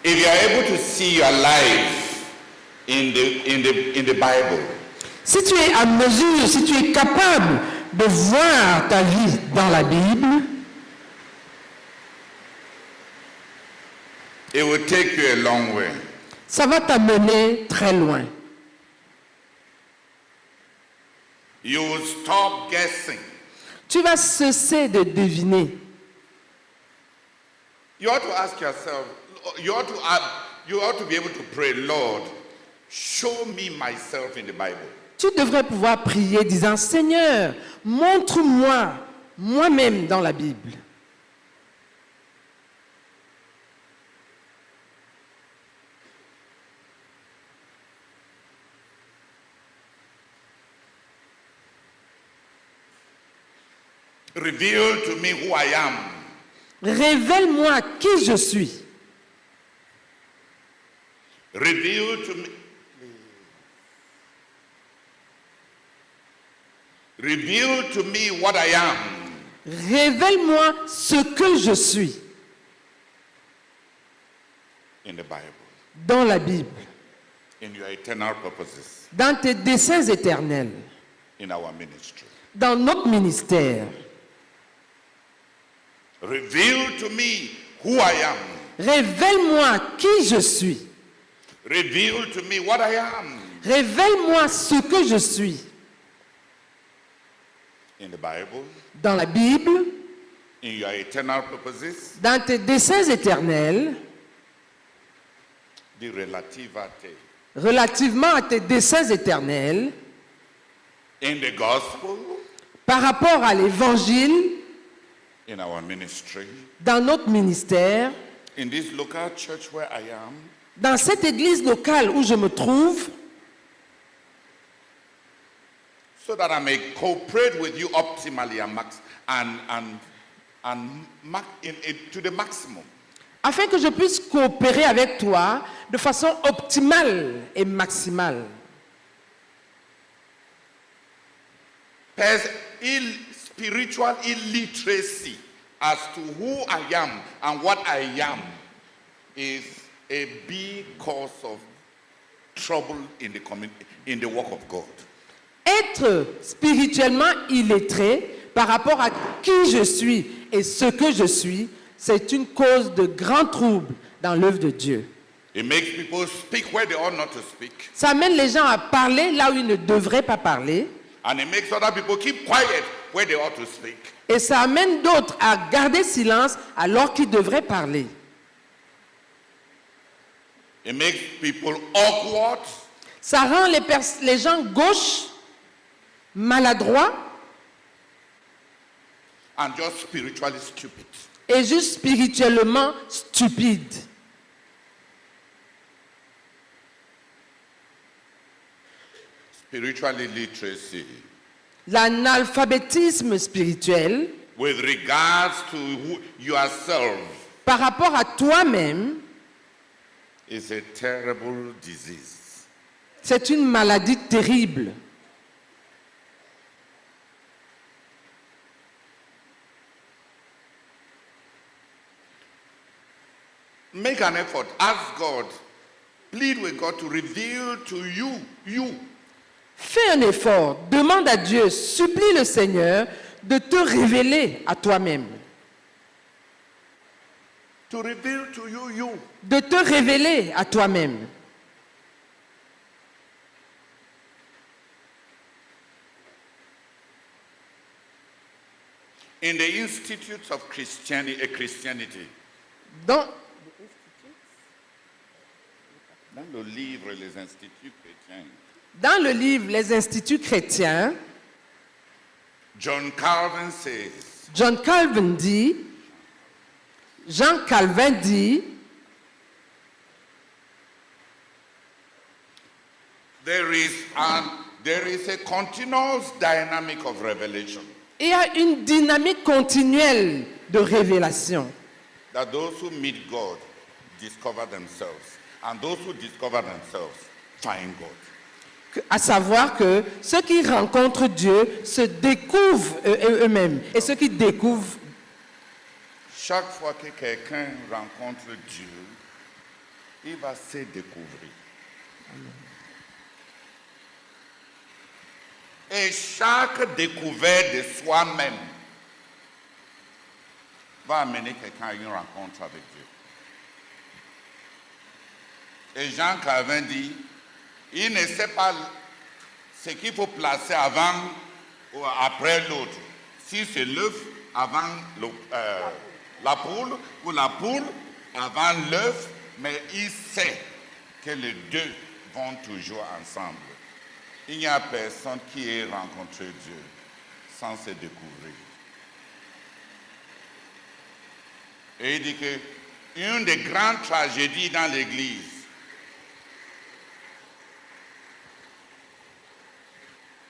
If you are able to see your life in the Bible, Si tu es à mesure, si tu es capable de voir ta vie dans la Bible, it will take you a long way. ça va t'amener très loin. You will stop guessing. Tu vas cesser de deviner. You ought to ask yourself, you ought to be able to pray, Lord, show me myself in the Bible. Tu devrais pouvoir prier disant, Seigneur, montre-moi moi-même dans la Bible. Reveal to me who I am. Révèle-moi qui je suis. Reveal to me. Reveal to me what I am. Révèle-moi ce que je suis In the Bible. dans la Bible, In your eternal purposes. dans tes desseins éternels, In our ministry. dans notre ministère. Reveal to me who I am. Révèle-moi qui je suis. Reveal to me what I am. Révèle-moi ce que je suis In the Bible. dans la Bible, In your eternal purposes. dans tes desseins éternels, The relativate. relativement à tes desseins éternels, In the gospel. par rapport à l'évangile, In our ministry. dans notre ministère, In this local church where I am. dans cette église locale où je me trouve, So that I may cooperate with you optimally to the maximum. afin que je puisse coopérer avec toi de façon optimale et maximale. Spiritual illiteracy as to who I am and what I am is a big cause of trouble in the work of God. Être spirituellement illettré par rapport à qui je suis et ce que je suis, c'est une cause de grand trouble dans l'œuvre de Dieu. It makes people speak where they ought not to speak. Ça amène les gens à parler là où ils ne devraient pas parler. And it makes other people keep quiet where they ought to speak. Et ça amène d'autres à garder silence alors qu'ils devraient parler. It makes people awkward. Ça rend les gens gauches, maladroits And just spiritually stupid. et juste spirituellement stupides. Spiritual illiteracy. L'analphabétisme spirituel With regards to yourself par rapport à toi-même, is a terrible disease. c'est une maladie terrible. Make an effort. Ask God. Plead with God to reveal to you. Fais un effort, demande à Dieu, supplie le Seigneur de te révéler à toi-même. To reveal to you. De te révéler à toi-même. In the institutes of Christianity. Dans Dans le livre Les Instituts chrétiens. Dans le livre Les Instituts chrétiens, John Calvin says, Jean Calvin dit, there is a continuous dynamic of revelation. il y a une dynamique continuelle de révélation. That those who meet God discover themselves, and those who discover themselves find God. À savoir que ceux qui rencontrent Dieu se découvrent eux-mêmes. Et ceux qui découvrent, Chaque fois que quelqu'un rencontre Dieu, il va se découvrir. Et chaque découverte de soi-même va amener quelqu'un à une rencontre avec Dieu. Et Jean Calvin dit, il ne sait pas ce qu'il faut placer avant ou après l'autre. Si c'est l'œuf avant la poule ou la poule avant l'œuf, mais il sait que les deux vont toujours ensemble. Il n'y a personne qui ait rencontré Dieu sans se découvrir. Et il dit que une des grandes tragédies dans l'Église,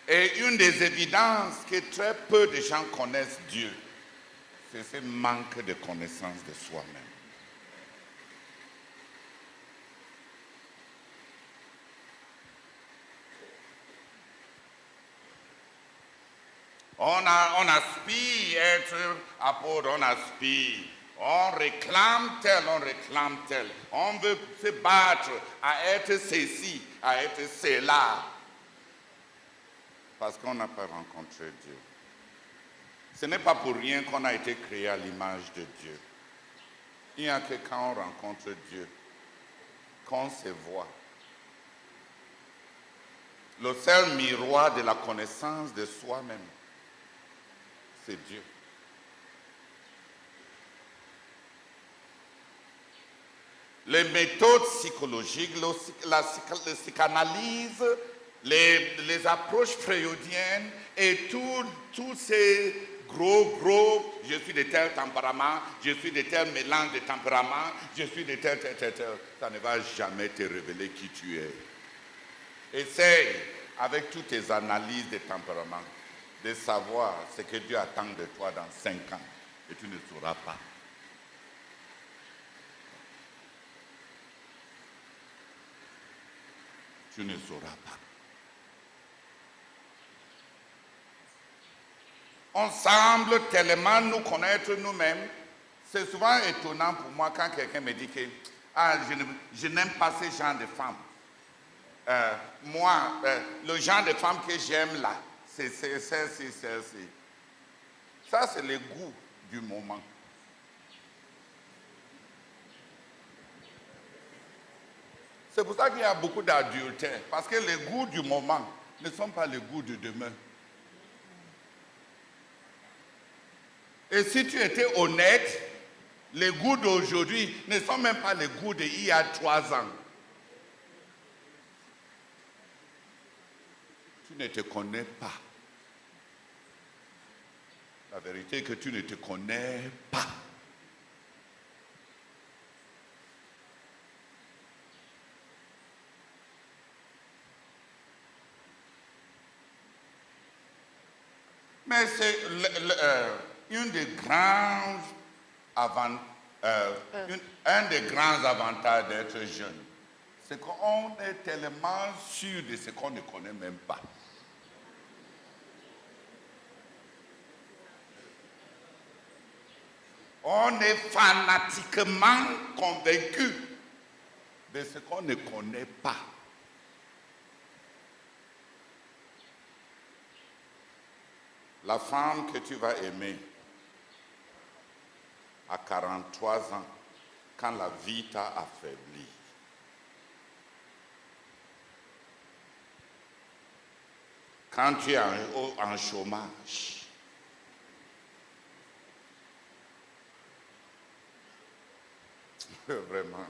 et une des évidences que très peu de gens connaissent Dieu, c'est ce manque de connaissance de soi-même. On aspire être apôtre, on aspire. On réclame tel. On veut se battre à être ceci, à être cela. Parce qu'on n'a pas rencontré Dieu. Ce n'est pas pour rien qu'on a été créé à l'image de Dieu. Il n'y a que quand on rencontre Dieu, qu'on se voit. Le seul miroir de la connaissance de soi-même, c'est Dieu. Les méthodes psychologiques, la psychanalyse, les approches freudiennes et tous ces gros, je suis de tel tempérament, je suis de tel mélange de tempérament, je suis de tel, ça ne va jamais te révéler qui tu es. Essaye, avec toutes tes analyses de tempérament, de savoir ce que Dieu attend de toi dans 5 ans, et tu ne sauras pas. Tu ne sauras pas. On semble tellement nous connaître nous-mêmes. C'est souvent étonnant pour moi quand quelqu'un me dit que je n'aime pas ce genre de femmes. Moi, le genre de femme que j'aime là, c'est celle-ci. Ça, c'est le goût du moment. C'est pour ça qu'il y a beaucoup d'adultères, parce que les goûts du moment ne sont pas les goûts de demain. Et si tu étais honnête, les goûts d'aujourd'hui ne sont même pas les goûts d'il y a 3 ans. Tu ne te connais pas. La vérité est que tu ne te connais pas. Mais c'est un des grands avantages d'être jeune. C'est qu'on est tellement sûr de ce qu'on ne connaît même pas. On est fanatiquement convaincu de ce qu'on ne connaît pas. La femme que tu vas aimer à 43 ans, quand la vie t'a affaibli, quand tu es en chômage, vraiment,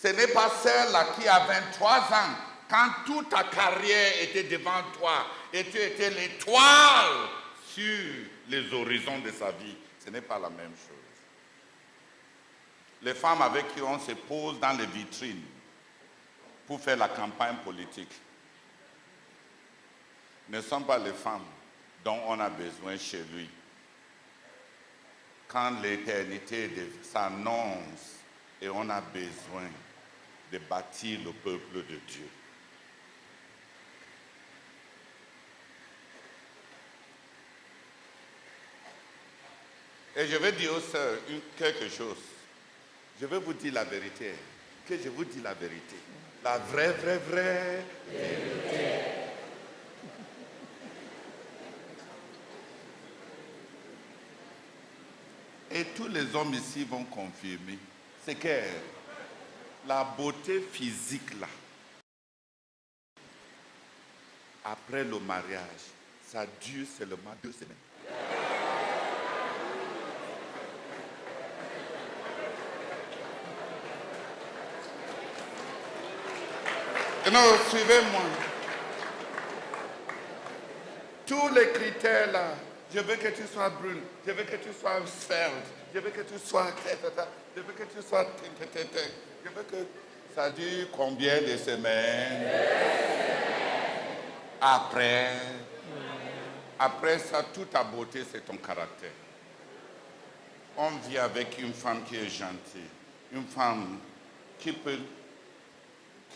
ce n'est pas celle-là qui a 23 ans, quand toute ta carrière était devant toi et tu étais l'étoile sur les horizons de sa vie. Ce n'est pas la même chose. Les femmes avec qui on se pose dans les vitrines pour faire la campagne politique ne sont pas les femmes dont on a besoin chez lui. Quand l'éternité s'annonce et on a besoin de bâtir le peuple de Dieu. Et je vais dire aux sœurs quelque chose. Je vais vous dire la vérité. Que je vous dis la vérité. La vraie vérité. Et tous les hommes ici vont confirmer. C'est que la beauté physique là, après le mariage, ça dure seulement 2 semaines. Non, suivez-moi. Tous les critères là, je veux que tu sois brune, je veux que tu sois ferme, je veux que tu sois... Je veux que tu sois... Je veux que... Ça dure combien de semaines? Après ça, toute ta beauté, c'est ton caractère. On vit avec une femme qui est gentille, une femme qui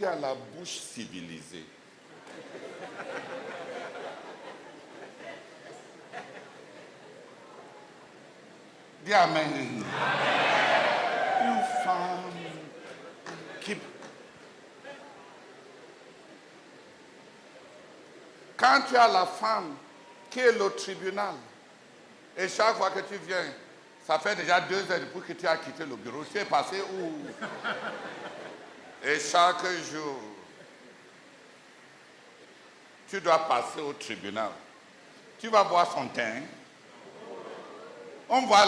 a la bouche civilisée. Dis Amen. Une femme qui... Quand tu as la femme qui est au tribunal, et chaque fois que tu viens, ça fait déjà 2 heures depuis que tu as quitté le bureau, tu es passé où? Et chaque jour, tu dois passer au tribunal. Tu vas voir son teint. On voit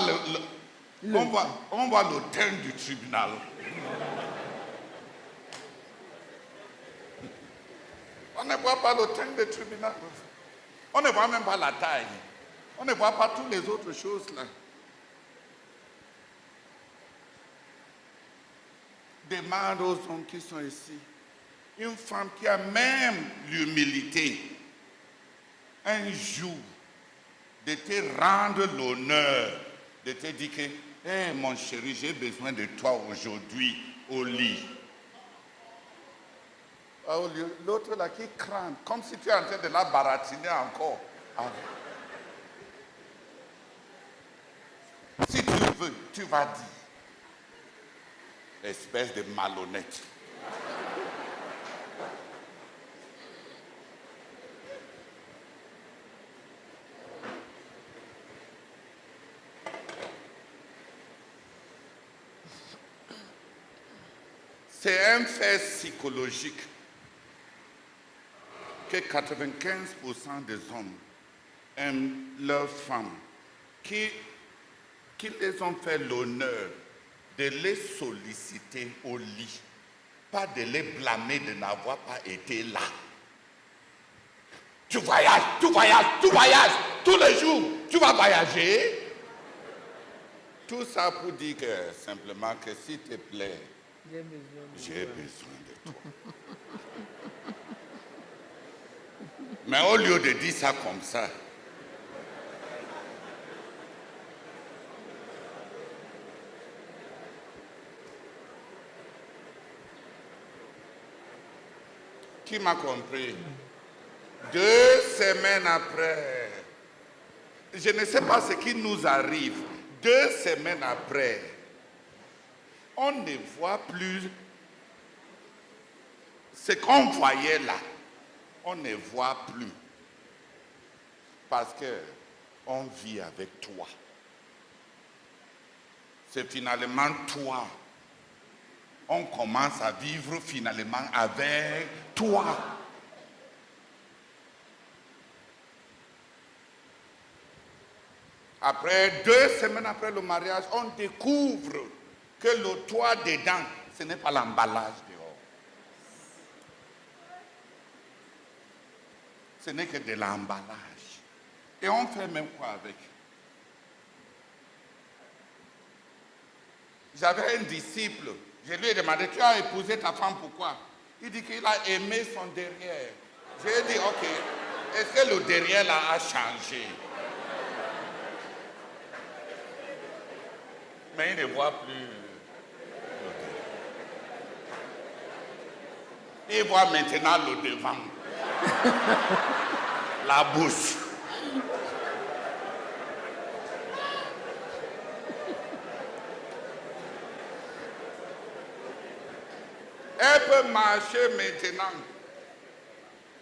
on voit le teint du tribunal. On ne voit pas le teint du tribunal. On ne voit même pas la taille. On ne voit pas toutes les autres choses là. Demande aux hommes qui sont ici. Une femme qui a même l'humilité, un jour, de te rendre l'honneur, de te dire que, hey, mon chéri, j'ai besoin de toi aujourd'hui au lit. L'autre là qui craint, comme si tu es en train de la baratiner encore. Si tu veux, tu vas dire. Espèce de malhonnête. C'est un fait psychologique que 95% des hommes aiment leurs femmes qui les ont fait l'honneur de les solliciter au lit, pas de les blâmer de n'avoir pas été là. Tu voyages, tous les jours, tu vas voyager. Tout ça pour dire que simplement que s'il te plaît, j'ai besoin de toi. Mais au lieu de dire ça comme ça, qui m'a compris? 2 semaines après, je ne sais pas ce qui nous arrive. 2 semaines après, on ne voit plus ce qu'on voyait là. On ne voit plus. Parce que on vit avec toi. C'est finalement toi. On commence à vivre finalement avec toi. Après 2 semaines après le mariage, on découvre que le toit dedans, ce n'est pas l'emballage dehors. Ce n'est que de l'emballage. Et on fait même quoi avec? J'avais un disciple, je lui ai demandé, tu as épousé ta femme pourquoi? Il dit qu'il a aimé son derrière. J'ai dit, ok, est-ce que le derrière là a changé? Mais il ne voit plus. Il voit maintenant le devant. La bouche. peut marcher maintenant.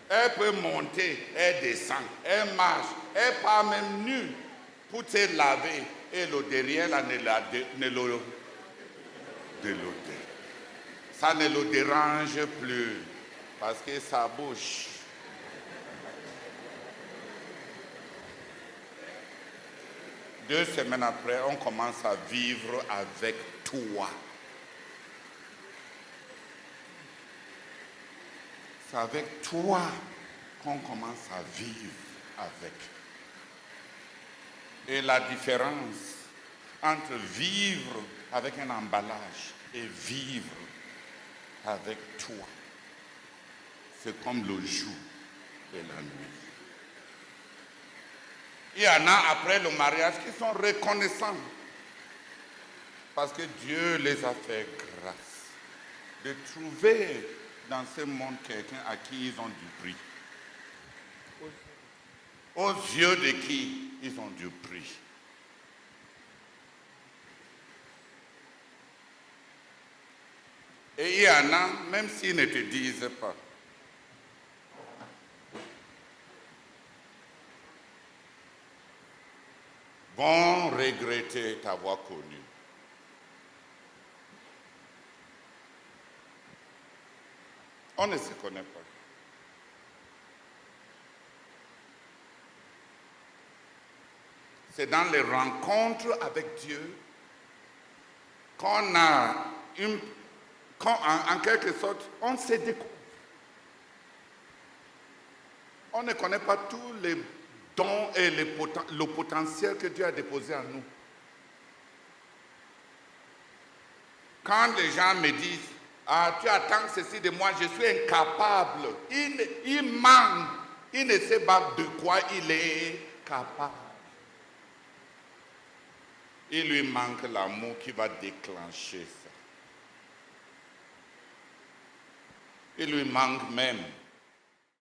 Elle peut monter, elle descend, elle marche, elle part même nue pour te laver. Et le derrière, là, ça ne le dérange plus parce que ça bouge. Deux semaines après, on commence à vivre avec toi. C'est avec toi qu'on commence à vivre avec. Et la différence entre vivre avec un emballage et vivre avec toi, c'est comme le jour et la nuit. Il y en a après le mariage qui sont reconnaissants parce que Dieu les a fait grâce de trouver dans ce monde quelqu'un à qui ils ont du prix. Aux yeux de qui ils ont du prix. Et il y en a, même s'ils ne te disent pas, vont regretter t'avoir connu. On ne se connaît pas. C'est dans les rencontres avec Dieu qu'on a en quelque sorte, on se découvre. On ne connaît pas tous les dons et le potentiel que Dieu a déposé en nous. Quand les gens me disent, ah, tu attends ceci de moi, je suis incapable. Il manque, il ne sait pas de quoi il est capable. Il lui manque l'amour qui va déclencher ça. Il lui manque même